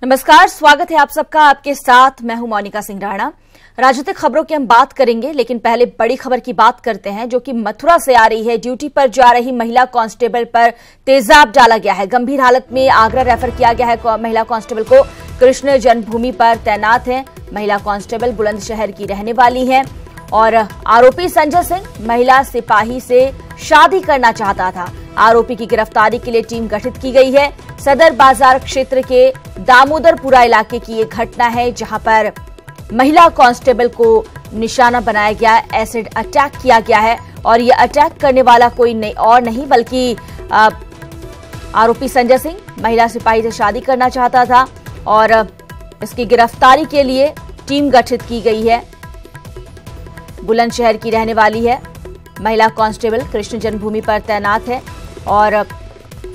नमस्कार, स्वागत है आप सबका। आपके साथ मैं हूं मोनिका सिंह राणा। राजनीतिक खबरों की हम बात करेंगे, लेकिन पहले बड़ी खबर की बात करते हैं जो कि मथुरा से आ रही है। ड्यूटी पर जा रही महिला कांस्टेबल पर तेजाब डाला गया है। गंभीर हालत में आगरा रेफर किया गया है। महिला कांस्टेबल को कृष्ण जन्मभूमि पर तैनात है। महिला कांस्टेबल बुलंदशहर की रहने वाली है और आरोपी संजय सिंह महिला सिपाही से शादी करना चाहता था। आरोपी की गिरफ्तारी के लिए टीम गठित की गई है। सदर बाजार क्षेत्र के दामोदरपुरा इलाके की ये घटना है, जहां पर महिला कांस्टेबल को निशाना बनाया गया, एसिड अटैक किया गया है और ये अटैक करने वाला कोई नहीं बल्कि आरोपी संजय सिंह महिला सिपाही से शादी करना चाहता था और इसकी गिरफ्तारी के लिए टीम गठित की गई है। बुलंदशहर की रहने वाली है। महिला कांस्टेबल कृष्ण जन्मभूमि पर तैनात है और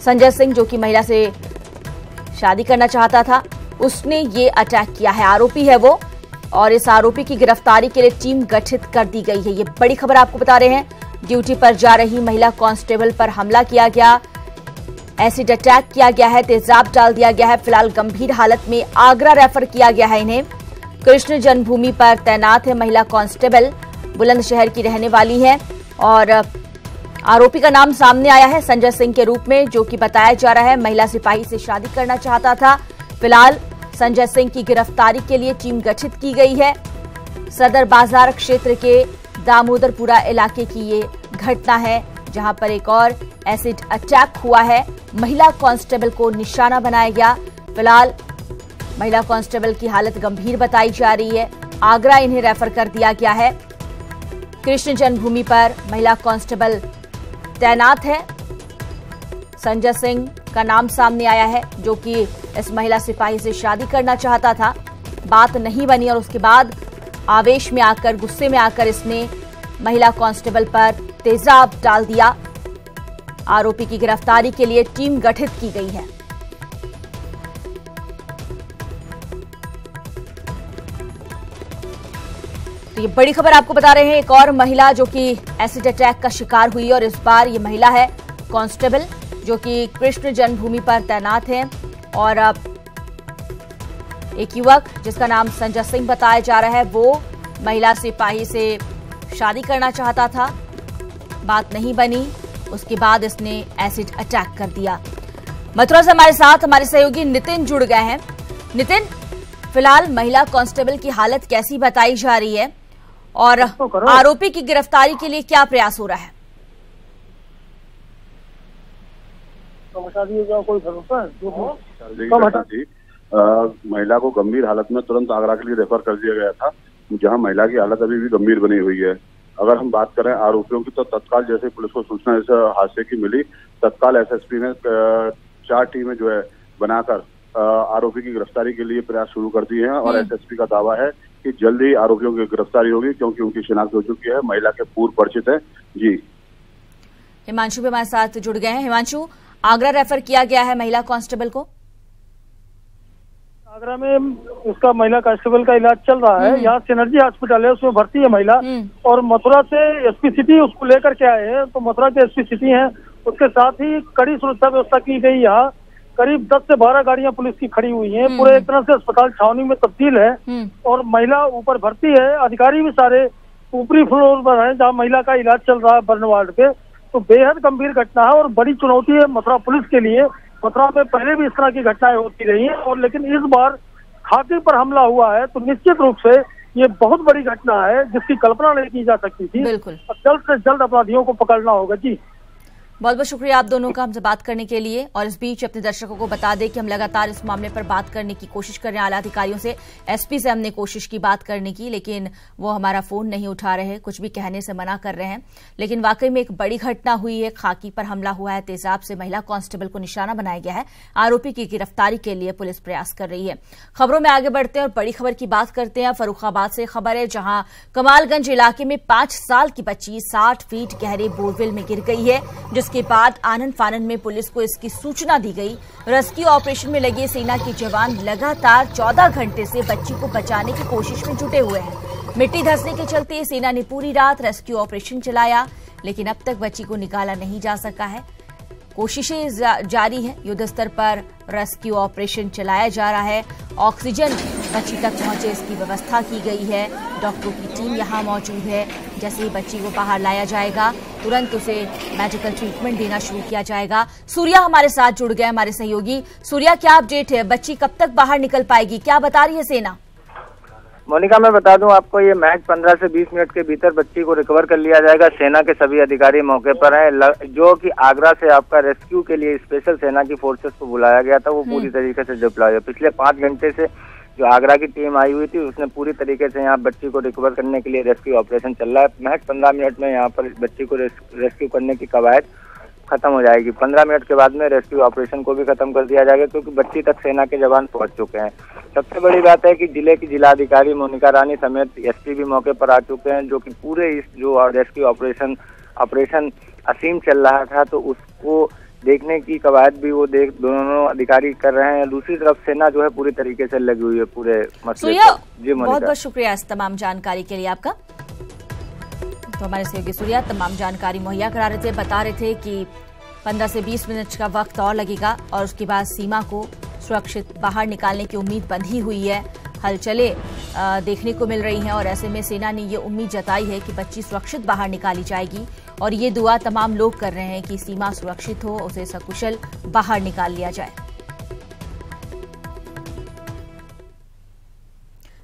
संजय सिंह जो कि महिला से शादी करना चाहता था, उसने ये अटैक किया है। आरोपी है वो और इस आरोपी की गिरफ्तारी के लिए टीम गठित कर दी गई है। ये बड़ी खबर आपको बता रहे हैं। ड्यूटी पर जा रही महिला कांस्टेबल पर हमला किया गया, एसिड अटैक किया गया है, तेजाब डाल दिया गया है। फिलहाल गंभीर हालत में आगरा रेफर किया गया है इन्हें। कृष्ण जन्मभूमि पर तैनात है महिला कांस्टेबल, बुलंदशहर की रहने वाली है और आरोपी का नाम सामने आया है संजय सिंह के रूप में, जो कि बताया जा रहा है महिला सिपाही से शादी करना चाहता था। फिलहाल संजय सिंह की गिरफ्तारी के लिए टीम गठित की गई है। सदर बाजार क्षेत्र के दामोदरपुरा इलाके की ये घटना है, जहां पर एक और एसिड अटैक हुआ है। महिला कांस्टेबल को निशाना बनाया गया। फिलहाल महिला कांस्टेबल की हालत गंभीर बताई जा रही है। आगरा इन्हें रेफर कर दिया गया है। कृष्ण जन्मभूमि पर महिला कांस्टेबल तैनात है। संजय सिंह का नाम सामने आया है, जो कि इस महिला सिपाही से शादी करना चाहता था। बात नहीं बनी और उसके बाद आवेश में आकर, गुस्से में आकर इसने महिला कांस्टेबल पर तेजाब डाल दिया। आरोपी की गिरफ्तारी के लिए टीम गठित की गई है। तो ये बड़ी खबर आपको बता रहे हैं। एक और महिला जो कि एसिड अटैक का शिकार हुई और इस बार ये महिला है कांस्टेबल, जो कि कृष्ण जन्मभूमि पर तैनात है और एक युवक जिसका नाम संजय सिंह बताया जा रहा है, वो महिला सिपाही से शादी करना चाहता था। बात नहीं बनी, उसके बाद इसने एसिड अटैक कर दिया। मथुरा से हमारे साथ हमारे सहयोगी नितिन जुड़ गए हैं। नितिन, फिलहाल महिला कांस्टेबल की हालत कैसी बताई जा रही है और आरोपी की गिरफ्तारी के लिए क्या प्रयास हो रहा है? कोई भरोसा है? महिला को गंभीर हालत में तुरंत आगरा के लिए रेफर कर दिया गया था, जहां महिला की हालत अभी भी गंभीर बनी हुई है। अगर हम बात करें आरोपियों की, तो तत्काल जैसे पुलिस को सूचना इस हादसे की मिली, तत्काल एसएसपी ने 4 टीमें जो है बनाकर आरोपी की गिरफ्तारी के लिए प्रयास शुरू कर दिए हैं और एसएसपी का दावा है कि जल्द ही आरोपियों की गिरफ्तारी होगी, क्योंकि उनकी शिनाख्त हो चुकी है। महिला के पूर्व परिचित है। जी, हिमांशु भी हमारे साथ जुड़ गए हैं। हिमांशु, आगरा रेफर किया गया है महिला कांस्टेबल को। आगरा में उसका महिला कांस्टेबल का इलाज चल रहा है। यहाँ सिनर्जी हॉस्पिटल है, उसमें भर्ती है महिला। और मथुरा से एसपी सिटी उसको लेकर के आए हैं, तो मथुरा के एसपी सिटी हैं, उसके साथ ही कड़ी सुरक्षा व्यवस्था की गई। यहाँ करीब 10 से 12 गाड़ियां पुलिस की खड़ी हुई हैं। पूरे एक तरह से अस्पताल छावनी में तब्दील है और महिला ऊपर भर्ती है। अधिकारी भी सारे ऊपरी फ्लोर पर हैं, जहाँ महिला का इलाज चल रहा है बर्न वार्ड पे। तो बेहद गंभीर घटना है और बड़ी चुनौती है मथुरा पुलिस के लिए। मथुरा में पहले भी इस तरह की घटनाएं होती रही हैं और लेकिन इस बार खाकी पर हमला हुआ है, तो निश्चित रूप से ये बहुत बड़ी घटना है जिसकी कल्पना नहीं की जा सकती थी। बिल्कुल, जल्द से जल्द अपराधियों को पकड़ना होगा। जी, बहुत बहुत शुक्रिया आप दोनों का हमसे बात करने के लिए। और इस बीच अपने दर्शकों को बता दें कि हम लगातार इस मामले पर बात करने की कोशिश कर रहे हैं आला अधिकारियों से। एसपी से हमने कोशिश की बात करने की, लेकिन वो हमारा फोन नहीं उठा रहे हैं, कुछ भी कहने से मना कर रहे हैं। लेकिन वाकई में एक बड़ी घटना हुई है। खाकी पर हमला हुआ है, तेजाब से महिला कांस्टेबल को निशाना बनाया गया है। आरोपी की गिरफ्तारी के लिए पुलिस प्रयास कर रही है। खबरों में आगे बढ़ते हैं और बड़ी खबर की बात करते हैं। फर्रुखाबाद से खबर है, जहां कमालगंज इलाके में 5 साल की बच्ची 60 फीट गहरे बोरवेल में गिर गई है, जिसके बाद आनंद फानन में पुलिस को इसकी सूचना दी गई। रेस्क्यू ऑपरेशन में लगे सेना के जवान लगातार 14 घंटे से बच्ची को बचाने की कोशिश में जुटे हुए हैं। मिट्टी धंसने के चलते सेना ने पूरी रात रेस्क्यू ऑपरेशन चलाया, लेकिन अब तक बच्ची को निकाला नहीं जा सका है। कोशिशें जारी हैं। युद्ध स्तर पर रेस्क्यू ऑपरेशन चलाया जा रहा है। ऑक्सीजन बच्ची तक पहुंचे इसकी व्यवस्था की गई है। डॉक्टरों की टीम यहां मौजूद है। जैसे ही बच्ची को बाहर लाया जाएगा तुरंत उसे मेडिकल ट्रीटमेंट देना शुरू किया जाएगा। सूर्या हमारे साथ जुड़ गए, हमारे सहयोगी। सूर्या, क्या अपडेट है? बच्ची कब तक बाहर निकल पाएगी, क्या बता रही है सेना? मोनिका, मैं बता दूं आपको, ये मैच 15 से 20 मिनट के भीतर बच्ची को रिकवर कर लिया जाएगा। सेना के सभी अधिकारी मौके पर हैं। जो कि आगरा से आपका रेस्क्यू के लिए स्पेशल सेना की फोर्सेस को बुलाया गया था, वो पूरी तरीके से डिप्लॉय है। पिछले 5 घंटे से जो आगरा की टीम आई हुई थी उसने पूरी तरीके से यहाँ बच्ची को रिकवर करने के लिए रेस्क्यू ऑपरेशन चल रहा है। महज 15 मिनट में यहाँ पर बच्ची को रेस्क्यू करने की कवायद खत्म हो जाएगी। 15 मिनट के बाद में रेस्क्यू ऑपरेशन को भी खत्म कर दिया जाएगा, क्योंकि बच्ची तक सेना के जवान पहुंच चुके हैं। सबसे बड़ी बात है कि जिले की जिलाधिकारी मोनिका रानी समेत एसपी भी मौके पर आ चुके हैं, जो कि पूरे इस जो रेस्क्यू ऑपरेशन असीम चल रहा था तो उसको देखने की कवायद भी वो दोनों अधिकारी कर रहे हैं। दूसरी तरफ सेना जो है पूरी तरीके से लगी हुई है पूरे मसले पर। जी मोनिका, बहुत बहुत शुक्रिया इस तमाम जानकारी के लिए आपका। तो हमारे सहयोगी सूर्या तमाम जानकारी मुहैया करा रहे थे, बता रहे थे कि 15 से 20 मिनट का वक्त और लगेगा और उसके बाद सीमा को सुरक्षित बाहर निकालने की उम्मीद बंधी हुई है। हलचलें देखने को मिल रही हैं और ऐसे में सेना ने ये उम्मीद जताई है कि बच्ची सुरक्षित बाहर निकाली जाएगी और ये दुआ तमाम लोग कर रहे हैं कि सीमा सुरक्षित हो, उसे सकुशल बाहर निकाल लिया जाए।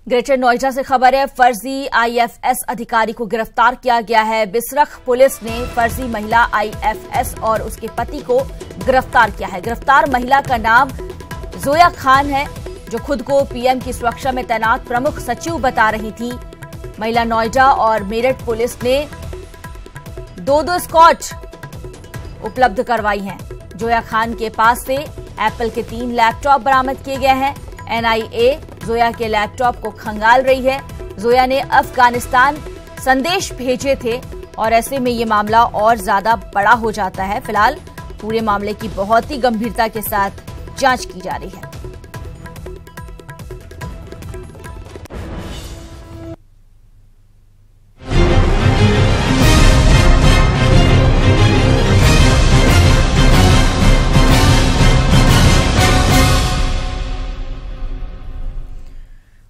ग्रेटर नोएडा से खबर है, फर्जी आईएफएस अधिकारी को गिरफ्तार किया गया है। बिसरख पुलिस ने फर्जी महिला आईएफएस और उसके पति को गिरफ्तार किया है। गिरफ्तार महिला का नाम जोया खान है, जो खुद को पीएम की सुरक्षा में तैनात प्रमुख सचिव बता रही थी। महिला नोएडा और मेरठ पुलिस ने 2 स्कॉच उपलब्ध करवाई हैं। जोया खान के पास से एप्पल के 3 लैपटॉप बरामद किए गए हैं। एनआईए जोया के लैपटॉप को खंगाल रही है। जोया ने अफगानिस्तान संदेश भेजे थे और ऐसे में ये मामला और ज्यादा बड़ा हो जाता है। फिलहाल पूरे मामले की बहुत ही गंभीरता के साथ जांच की जा रही है।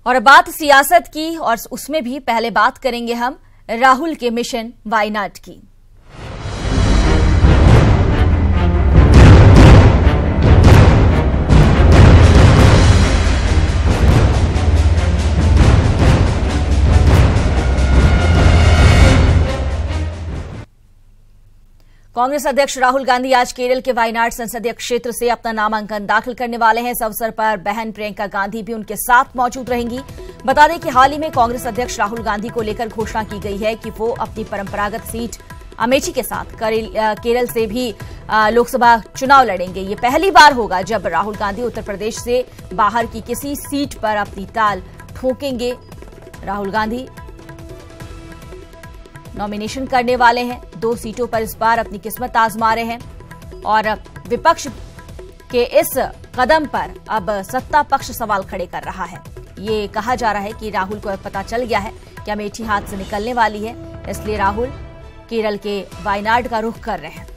और बात सियासत की और उसमें भी पहले बात करेंगे हम राहुल के मिशन वायनाड की। कांग्रेस अध्यक्ष राहुल गांधी आज केरल के वायनाड संसदीय क्षेत्र से अपना नामांकन दाखिल करने वाले हैं। इस अवसर पर बहन प्रियंका गांधी भी उनके साथ मौजूद रहेंगी। बता दें कि हाल ही में कांग्रेस अध्यक्ष राहुल गांधी को लेकर घोषणा की गई है कि वो अपनी परंपरागत सीट अमेठी के साथ केरल से भी लोकसभा चुनाव लड़ेंगे। ये पहली बार होगा जब राहुल गांधी उत्तर प्रदेश से बाहर की किसी सीट पर अपनी ताल ठोकेंगे। राहुल गांधी नॉमिनेशन करने वाले हैं। 2 सीटों पर इस बार अपनी किस्मत आजमा रहे हैं और विपक्ष के इस कदम पर अब सत्ता पक्ष सवाल खड़े कर रहा है। ये कहा जा रहा है कि राहुल को पता चल गया है कि अमेठी हाथ से निकलने वाली है, इसलिए राहुल केरल के वायनाड का रुख कर रहे हैं।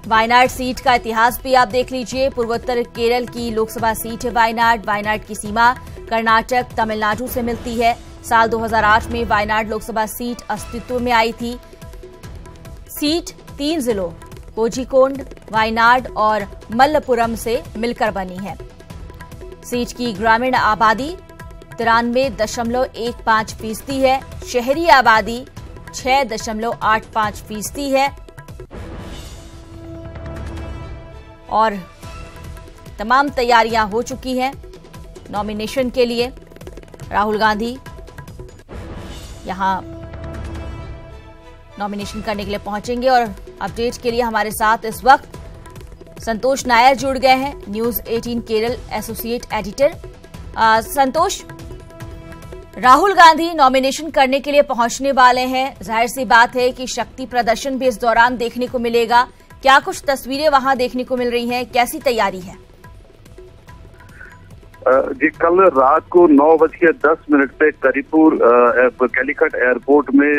वायनाड सीट का इतिहास भी आप देख लीजिए। पूर्वोत्तर केरल की लोकसभा सीट है वायनाड। वायनाड की सीमा कर्नाटक, तमिलनाडु से मिलती है। साल 2008 में वायनाड लोकसभा सीट अस्तित्व में आई थी। सीट 3 जिलों कोझिकोड, वायनाड और मल्लपुरम से मिलकर बनी है। सीट की ग्रामीण आबादी 93.15% है। शहरी आबादी 6.85% है और तमाम तैयारियां हो चुकी हैं नॉमिनेशन के लिए। राहुल गांधी यहां नॉमिनेशन करने के लिए पहुंचेंगे और अपडेट के लिए हमारे साथ इस वक्त संतोष नायर जुड़ गए हैं, न्यूज 18 केरल एसोसिएट एडिटर। संतोष, राहुल गांधी नॉमिनेशन करने के लिए पहुंचने वाले हैं। जाहिर सी बात है कि शक्ति प्रदर्शन भी इस दौरान देखने को मिलेगा। क्या कुछ तस्वीरें वहां देखने को मिल रही हैं, कैसी तैयारी है? जी, कल रात को 9:10 पे करीपुर कैलीकट एयरपोर्ट में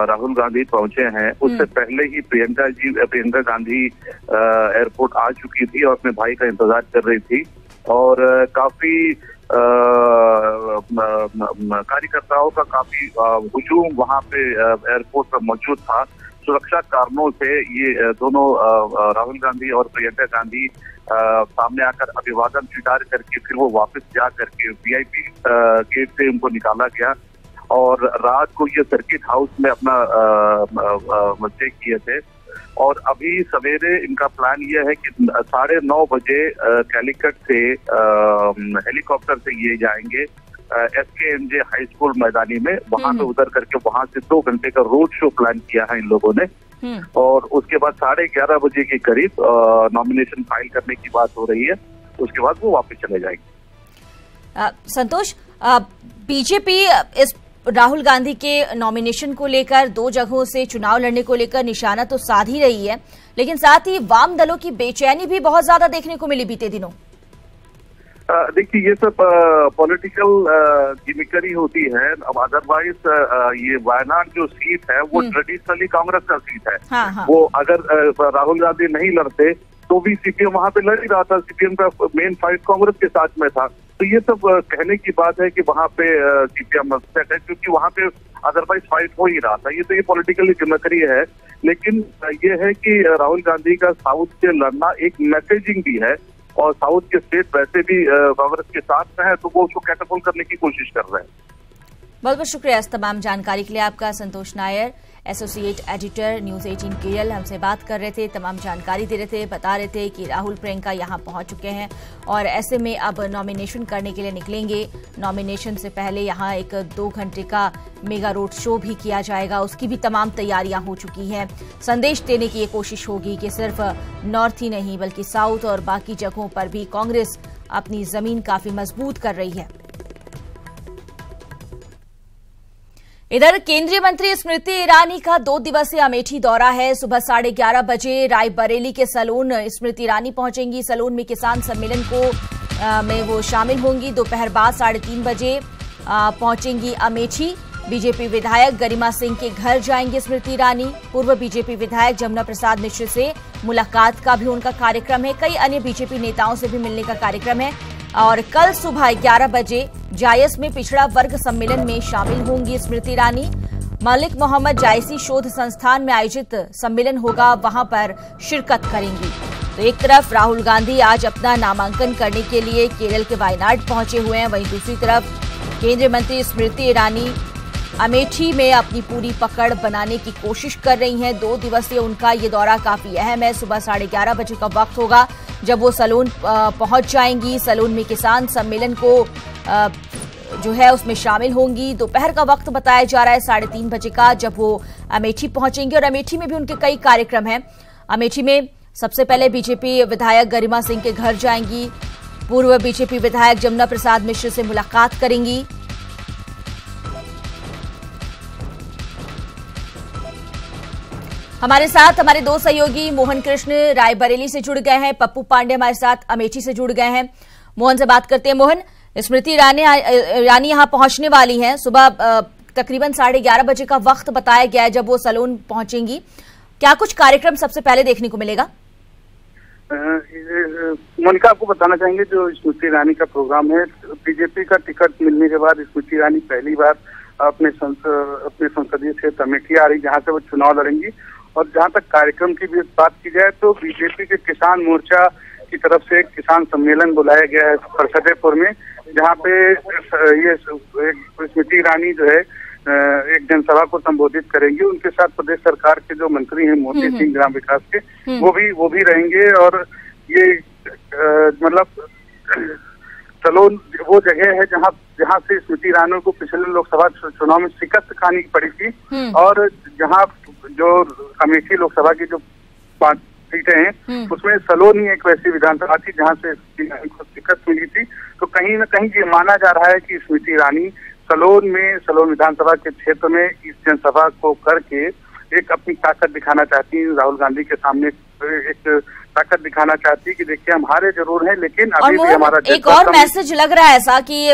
राहुल गांधी पहुंचे हैं। उससे पहले ही प्रियंका गांधी एयरपोर्ट आ चुकी थी और अपने भाई का इंतजार कर रही थी और काफी कार्यकर्ताओं का काफी हुजूम वहां पे एयरपोर्ट पर मौजूद था। सुरक्षा कारणों से ये दोनों राहुल गांधी और प्रियंका गांधी सामने आकर अभिवादन स्वीकार करके फिर वो वापस जा करके वीआईपी गेट से उनको निकाला गया और रात को ये सर्किट हाउस में अपना स्टे किए थे। और अभी सवेरे इनका प्लान ये है कि 9:30 बजे कैलीकट से हेलीकॉप्टर से ये जाएंगे SKMJ हाई स्कूल मैदानी में, वहां पे उतर करके वहां से 2 घंटे का रोड शो प्लान किया है इन लोगों ने। और उसके बाद 11:30 बजे के करीब नॉमिनेशन फाइल करने की बात हो रही है, उसके बाद वो वापस चले जाएंगे। संतोष, बीजेपी इस राहुल गांधी के नॉमिनेशन को लेकर 2 जगहों से चुनाव लड़ने को लेकर निशाना तो साध ही रही है, लेकिन साथ ही वाम दलों की बेचैनी भी बहुत ज्यादा देखने को मिली बीते दिनों। देखिए, ये सब पॉलिटिकल गिमिकरी होती है। अब अदरवाइज ये वायनाड जो सीट है वो ट्रेडिशनली कांग्रेस का सीट है। हाँ। वो अगर राहुल गांधी नहीं लड़ते तो भी सीपीएम वहां पे लड़ ही रहा था। सीपीएम का मेन फाइट कांग्रेस के साथ में था। तो ये सब कहने की बात है कि वहां पे सीपीएम अपसेट है क्योंकि वहां पे अदरवाइज फाइट हो ही रहा था। ये तो ये पॉलिटिकली गिमिकरी है, लेकिन ये है कि राहुल गांधी का साउथ से लड़ना एक मैसेजिंग भी है और साउथ के स्टेट वैसे भी कांग्रेस के साथ में है, तो वो उसको कैटापुल्ट करने की कोशिश कर रहे हैं। बहुत बहुत शुक्रिया इस तमाम जानकारी के लिए आपका। Santosh Nair, associate editor, News 18 Kerala, हमसे बात कर रहे थे, तमाम जानकारी दे रहे थे, बता रहे थे कि राहुल प्रियंका यहां पहुंच चुके हैं और ऐसे में अब नॉमिनेशन करने के लिए निकलेंगे। नॉमिनेशन से पहले यहां एक 2 घंटे का मेगा रोड शो भी किया जाएगा, उसकी भी तमाम तैयारियां हो चुकी हैं। संदेश देने की ये कोशिश होगी कि सिर्फ नॉर्थ ही नहीं बल्कि साउथ और बाकी जगहों पर भी कांग्रेस अपनी जमीन काफी मजबूत कर रही है। इधर केंद्रीय मंत्री स्मृति ईरानी का 2 दिवसीय अमेठी दौरा है। सुबह 11:30 बजे रायबरेली के सलून स्मृति ईरानी पहुंचेंगी। सलून में किसान सम्मेलन में वो शामिल होंगी। दोपहर बाद 3:30 बजे पहुंचेंगी अमेठी। बीजेपी विधायक गरिमा सिंह के घर जाएंगे स्मृति ईरानी। पूर्व बीजेपी विधायक जमुना प्रसाद मिश्र से मुलाकात का भी उनका कार्यक्रम है। कई अन्य बीजेपी नेताओं से भी मिलने का कार्यक्रम है और कल सुबह 11 बजे जायस में पिछड़ा वर्ग सम्मेलन में शामिल होंगी स्मृति ईरानी। मलिक मोहम्मद जायसी शोध संस्थान में आयोजित सम्मेलन होगा, वहां पर शिरकत करेंगी। तो एक तरफ राहुल गांधी आज अपना नामांकन करने के लिए केरल के वायनाड पहुंचे हुए हैं, वहीं दूसरी तरफ केंद्रीय मंत्री स्मृति ईरानी अमेठी में अपनी पूरी पकड़ बनाने की कोशिश कर रही हैं। 2 दिवसीय उनका ये दौरा काफी अहम है। सुबह 11:30 बजे का वक्त होगा जब वो सलून पहुंच जाएंगी। सलून में किसान सम्मेलन को जो है उसमें शामिल होंगी। दोपहर का वक्त बताया जा रहा है 3:30 बजे का, जब वो अमेठी पहुंचेंगे और अमेठी में भी उनके कई कार्यक्रम हैं। अमेठी में सबसे पहले बीजेपी विधायक गरिमा सिंह के घर जाएंगी। पूर्व बीजेपी विधायक जमुना प्रसाद मिश्र से मुलाकात करेंगी। हमारे साथ हमारे 2 सहयोगी मोहन कृष्ण रायबरेली से जुड़ गए हैं, पप्पू पांडे हमारे साथ अमेठी से जुड़ गए हैं। मोहन से बात करते हैं। मोहन, स्मृति ईरानी यहां पहुंचने वाली हैं। सुबह तकरीबन 11:30 बजे का वक्त बताया गया है जब वो सलून पहुंचेंगी। क्या कुछ कार्यक्रम सबसे पहले देखने को मिलेगा? मोनिका, आपको बताना चाहेंगे जो स्मृति ईरानी का प्रोग्राम है, बीजेपी का टिकट मिलने के बाद स्मृति ईरानी पहली बार अपने संसदीय क्षेत्र अमेठी आ रही, जहाँ से वो चुनाव लड़ेंगी। और जहाँ तक कार्यक्रम की भी बात की जाए तो बीजेपी के किसान मोर्चा की तरफ से एक किसान सम्मेलन बुलाया गया है फरसदेपुर में, जहाँ पे ये स्मृति ईरानी जो है एक जनसभा को संबोधित करेंगे। उनके साथ प्रदेश सरकार के जो मंत्री हैं मोती सिंह ग्राम विकास के, वो भी रहेंगे। और ये मतलब सलोन वो जगह है जहाँ से स्मृति ईरानी को पिछले लोकसभा चुनाव में शिकस्त खानी पड़ी थी और जहाँ जो अमेठी लोकसभा की जो 5 सीटें हैं उसमें सलोन ही एक वैसी विधानसभा थी जहाँ से स्मृति ईरानी को शिकस्त मिली थी। तो कहीं न कहीं ये माना जा रहा है कि स्मृति ईरानी सलोन विधानसभा के क्षेत्र में इस जनसभा को करके एक अपनी ताकत दिखाना चाहती है, राहुल गांधी के सामने एक ताकत दिखाना चाहती है कि देखिए हम हारे जरूर हैं, लेकिन अभी भी हमारा एक और मैसेज लग रहा है ऐसा कि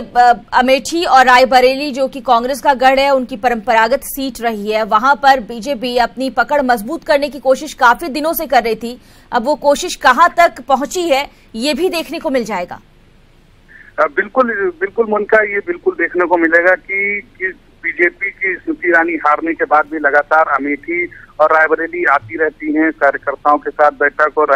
अमेठी और रायबरेली जो कि कांग्रेस का गढ़ है, उनकी परंपरागत सीट रही है, वहां पर बीजेपी अपनी पकड़ मजबूत करने की कोशिश काफी दिनों से कर रही थी। अब वो कोशिश कहां तक पहुंची है ये भी देखने को मिल जाएगा। बिल्कुल मोनिका, ये बिल्कुल देखने को मिलेगा कि बीजेपी की स्मृति ईरानी हारने के बाद भी लगातार अमेठी और रायबरेली आती रहती हैं कार्यकर्ताओं के साथ बैठक, और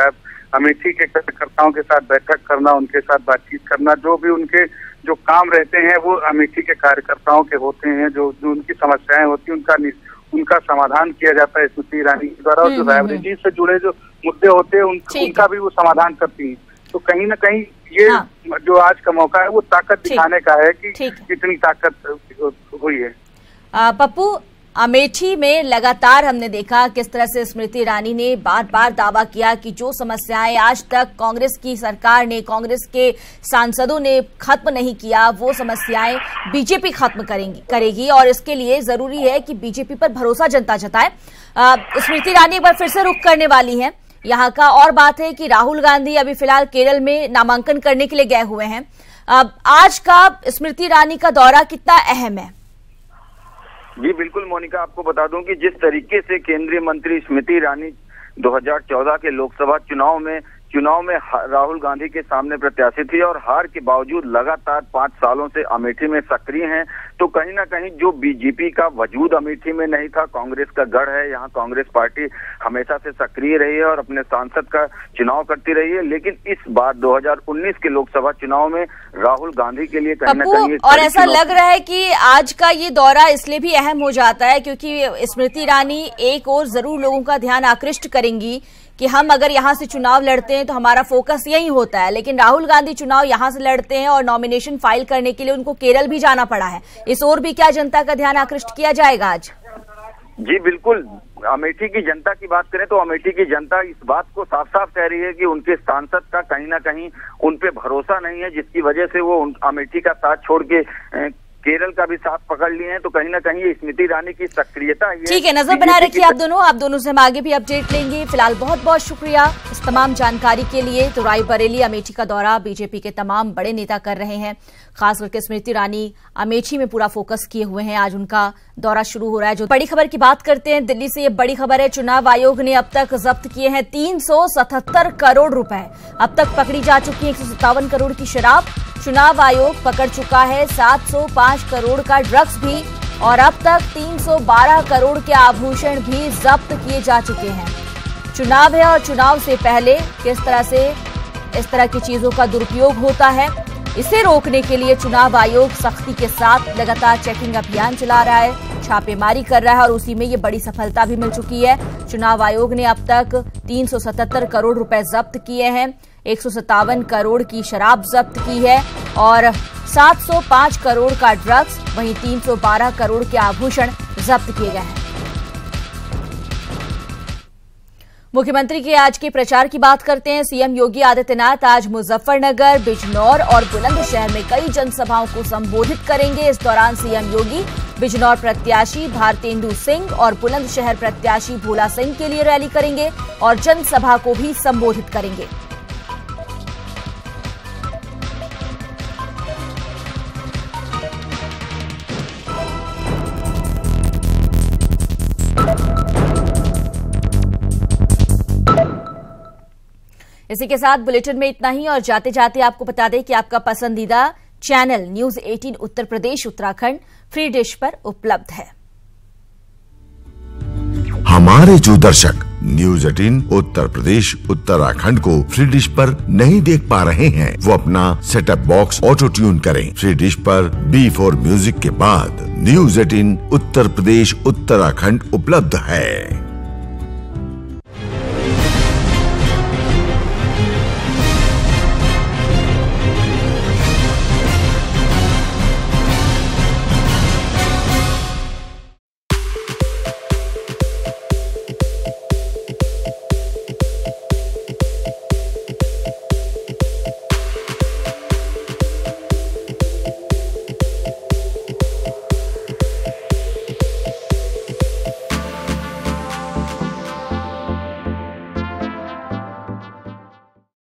अमेठी के कार्यकर्ताओं के साथ बैठक करना, उनके साथ बातचीत करना, जो भी उनके जो काम रहते हैं वो अमेठी के कार्यकर्ताओं के होते हैं, जो उनकी समस्याएं होती हैं उनका समाधान किया जाता है स्मृति ईरानी के द्वारा, और जो रायबरेली से जुड़े जो मुद्दे होते हैं उनका भी वो समाधान करती हैं। तो कहीं ना कहीं ये जो आज का मौका है वो ताकत दिखाने का है कि कितनी ताकत हुई है। पप्पू, अमेठी में लगातार हमने देखा किस तरह से स्मृति ईरानी ने बार बार दावा किया कि जो समस्याएं आज तक कांग्रेस की सरकार ने, कांग्रेस के सांसदों ने खत्म नहीं किया, वो समस्याएं बीजेपी खत्म करेगी और इसके लिए जरूरी है कि बीजेपी पर भरोसा जनता जताए। स्मृति ईरानी एक बार फिर से रुख करने वाली है यहाँ का। और बात है कि राहुल गांधी अभी फिलहाल केरल में नामांकन करने के लिए गए हुए हैं। आज का स्मृति ईरानी का दौरा कितना अहम है? जी बिल्कुल मोनिका, आपको बता दूं कि जिस तरीके से केंद्रीय मंत्री स्मृति ईरानी 2014 के लोकसभा चुनाव में राहुल गांधी के सामने प्रत्याशी थी और हार के बावजूद लगातार 5 सालों से अमेठी में सक्रिय हैं, तो कहीं ना कहीं जो बीजेपी का वजूद अमेठी में नहीं था, कांग्रेस का गढ़ है, यहाँ कांग्रेस पार्टी हमेशा से सक्रिय रही है और अपने सांसद का चुनाव करती रही है। लेकिन इस बार 2019 के लोकसभा चुनाव में राहुल गांधी के लिए कहीं ना कहीं और ऐसा लग रहा है कि आज का ये दौरा इसलिए भी अहम हो जाता है क्योंकि स्मृति ईरानी एक और जरूर लोगों का ध्यान आकृष्ट करेंगी कि हम अगर यहाँ से चुनाव लड़ते हैं तो हमारा फोकस यही होता है, लेकिन राहुल गांधी चुनाव यहाँ से लड़ते हैं और नॉमिनेशन फाइल करने के लिए उनको केरल भी जाना पड़ा है। इस ओर भी क्या जनता का ध्यान आकृष्ट किया जाएगा आज? जी बिल्कुल, अमेठी की जनता की बात करें तो अमेठी की जनता इस बात को साफ साफ कह रही है कि उनके सांसद का कहीं ना कहीं उन पे भरोसा नहीं है, जिसकी वजह से वो अमेठी का साथ छोड़ के केरल का भी साथ पकड़ लिए हैं। तो कहीं ना कहीं ये स्मृति ईरानी की सक्रियता है। ठीक है, नजर बनाए रखिए आप दोनों से हम आगे भी अपडेट लेंगे। फिलहाल बहुत बहुत शुक्रिया इस तमाम जानकारी के लिए। तो रायबरेली अमेठी का दौरा बीजेपी के तमाम बड़े नेता कर रहे हैं, खास करके स्मृति ईरानी अमेठी में पूरा फोकस किए हुए हैं। आज उनका दौरा शुरू हो रहा है। जो बड़ी खबर की बात करते हैं, दिल्ली से ये बड़ी खबर है। चुनाव आयोग ने अब तक जब्त किए हैं 377 करोड़ रुपए। अब तक पकड़ी जा चुकी है 157 करोड़ की शराब। चुनाव आयोग पकड़ चुका है 705 करोड़ का ड्रग्स भी, और अब तक 312 करोड़ के आभूषण भी जब्त किए जा चुके हैं। चुनाव है और चुनाव से पहले किस तरह से इस तरह की चीजों का दुरुपयोग होता है, इसे रोकने के लिए चुनाव आयोग सख्ती के साथ लगातार चेकिंग अभियान चला रहा है, छापेमारी कर रहा है और उसी में ये बड़ी सफलता भी मिल चुकी है। चुनाव आयोग ने अब तक 377 करोड़ रुपए जब्त किए हैं, 157 करोड़ की शराब जब्त की है और 705 करोड़ का ड्रग्स, वहीं 312 करोड़ के आभूषण जब्त किए गए हैं। मुख्यमंत्री के आज के प्रचार की बात करते हैं। सीएम योगी आदित्यनाथ आज मुजफ्फरनगर, बिजनौर और बुलंदशहर में कई जनसभाओं को संबोधित करेंगे। इस दौरान सीएम योगी बिजनौर प्रत्याशी भारतेंदु सिंह और बुलंदशहर प्रत्याशी भोला सिंह के लिए रैली करेंगे और जनसभा को भी संबोधित करेंगे। इसी के साथ बुलेटिन में इतना ही और जाते जाते आपको बता दें कि आपका पसंदीदा channel news 18 Uttar Pradesh Uttarakhand free dish पर उपलब्ध है। हमारे जो दर्शक न्यूज 18 उत्तर प्रदेश उत्तराखंड को फ्री डिश पर नहीं देख पा रहे हैं, वो अपना सेटअप बॉक्स ऑटो ट्यून करें। फ्री डिश पर B4 म्यूजिक के बाद न्यूज 18 उत्तर प्रदेश उत्तराखंड उपलब्ध है।